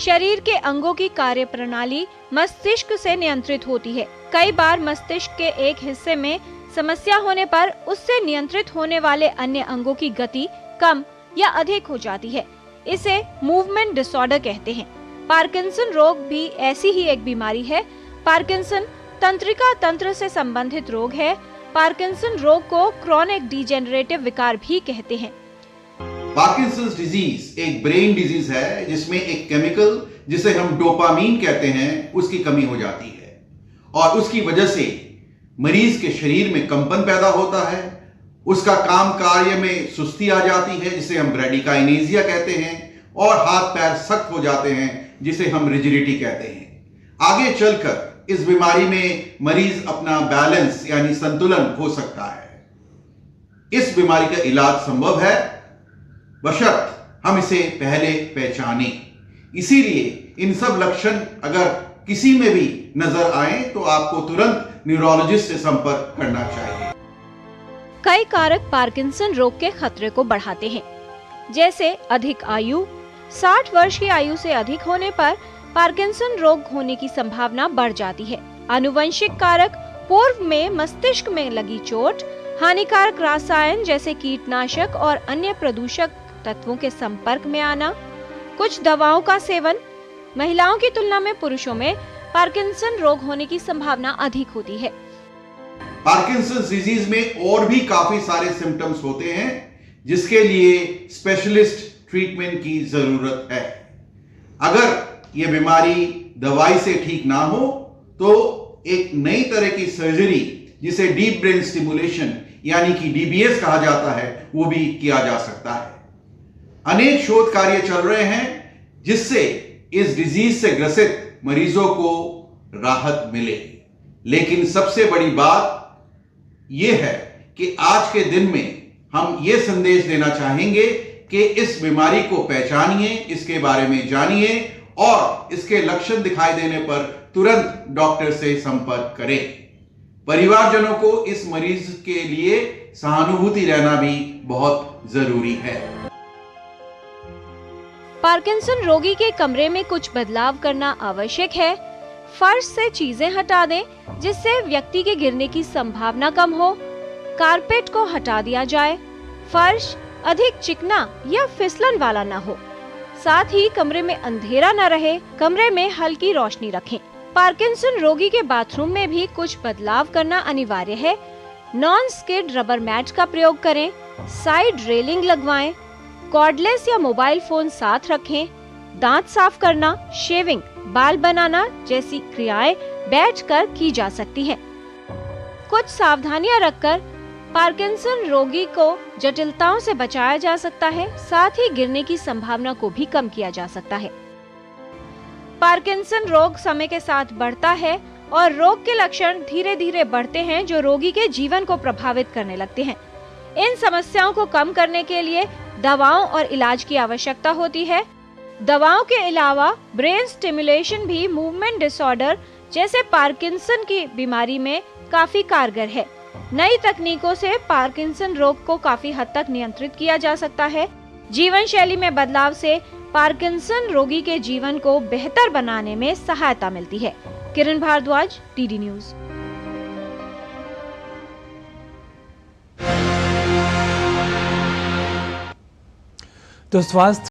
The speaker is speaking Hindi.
शरीर के अंगों की कार्यप्रणाली मस्तिष्क से नियंत्रित होती है। कई बार मस्तिष्क के एक हिस्से में समस्या होने पर उससे नियंत्रित होने वाले अन्य अंगों की गति कम या अधिक हो जाती है। इसे मूवमेंट डिसऑर्डर कहते हैं। पार्किंसन रोग भी ऐसी ही एक बीमारी है। पार्किंसन तंत्रिका तंत्र से संबंधित रोग है। पार्किंसन रोग को क्रॉनिक डिजेनरेटिव विकार भी कहते हैं। पार्किंसंस डिजीज एक ब्रेन डिजीज है जिसमें एक केमिकल जिसे हम डोपामीन कहते हैं उसकी कमी हो जाती है और उसकी वजह से मरीज के शरीर में कंपन पैदा होता है। उसका काम कार्य में सुस्ती आ जाती है जिसे हम ब्रेडिकाइनेजिया कहते हैं और हाथ पैर सख्त हो जाते हैं जिसे हम रिजिडिटी कहते हैं। आगे चलकर इस बीमारी में मरीज अपना बैलेंस यानी संतुलन खो सकता है। इस बीमारी का इलाज संभव है बशर्ते हम इसे पहले पहचानें। इसीलिए इन सब लक्षण अगर किसी में भी नजर आए तो आपको तुरंत न्यूरोलॉजिस्ट से संपर्क करना चाहिए। कई कारक पार्किंसन रोग के खतरे को बढ़ाते हैं, जैसे अधिक आयु। 60 वर्ष की आयु से अधिक होने पर पार्किंसन रोग होने की संभावना बढ़ जाती है। आनुवंशिक कारक, पूर्व में मस्तिष्क में लगी चोट, हानिकारक रसायन जैसे कीटनाशक और अन्य प्रदूषक तत्वों के संपर्क में आना, कुछ दवाओं का सेवन। महिलाओं की तुलना में पुरुषों में पार्किंसन रोग होने की संभावना अधिक होती है। पार्किंसंस डिजीज में और भी काफी सारे सिम्टम्स होते हैं जिसके लिए स्पेशलिस्ट ट्रीटमेंट की जरूरत है। अगर यह बीमारी दवाई से ठीक ना हो तो एक नई तरह की सर्जरी जिसे डीप ब्रेन स्टिमुलेशन यानी कि डीबीएस कहा जाता है वो भी किया जा सकता है। अनेक शोध कार्य चल रहे हैं जिससे इस डिजीज से ग्रसित मरीजों को राहत मिले। लेकिन सबसे बड़ी बात यह है कि आज के दिन में हम यह संदेश देना चाहेंगे कि इस बीमारी को पहचानिए, इसके बारे में जानिए और इसके लक्षण दिखाई देने पर तुरंत डॉक्टर से संपर्क करें। परिवारजनों को इस मरीज के लिए सहानुभूति रहना भी बहुत जरूरी है। पार्किंसन रोगी के कमरे में कुछ बदलाव करना आवश्यक है। फर्श से चीजें हटा दें जिससे व्यक्ति के गिरने की संभावना कम हो। कारपेट को हटा दिया जाए। फर्श अधिक चिकना या फिसलन वाला न हो। साथ ही कमरे में अंधेरा न रहे। कमरे में हल्की रोशनी रखें। पार्किंसन रोगी के बाथरूम में भी कुछ बदलाव करना अनिवार्य है। नॉन स्किड रबर मैट का प्रयोग करें। साइड रेलिंग लगवाएं। कॉर्डलेस या मोबाइल फोन साथ रखें। दांत साफ करना, शेविंग, बाल बनाना जैसी क्रियाएं बैठकर की जा सकती हैं। कुछ सावधानियां रखकर पार्किंसन रोगी को जटिलताओं से बचाया जा सकता है। साथ ही गिरने की संभावना को भी कम किया जा सकता है। पार्किंसन रोग समय के साथ बढ़ता है और रोग के लक्षण धीरे धीरे बढ़ते हैं जो रोगी के जीवन को प्रभावित करने लगते हैं। इन समस्याओं को कम करने के लिए दवाओं और इलाज की आवश्यकता होती है। दवाओं के अलावा ब्रेन स्टिमुलेशन भी मूवमेंट डिसऑर्डर जैसे पार्किंसन की बीमारी में काफी कारगर है। नई तकनीकों से पार्किंसन रोग को काफी हद तक नियंत्रित किया जा सकता है। जीवन शैली में बदलाव से पार्किंसन रोगी के जीवन को बेहतर बनाने में सहायता मिलती है। किरण भारद्वाज, डीडी न्यूज। तो स्वास्थ्य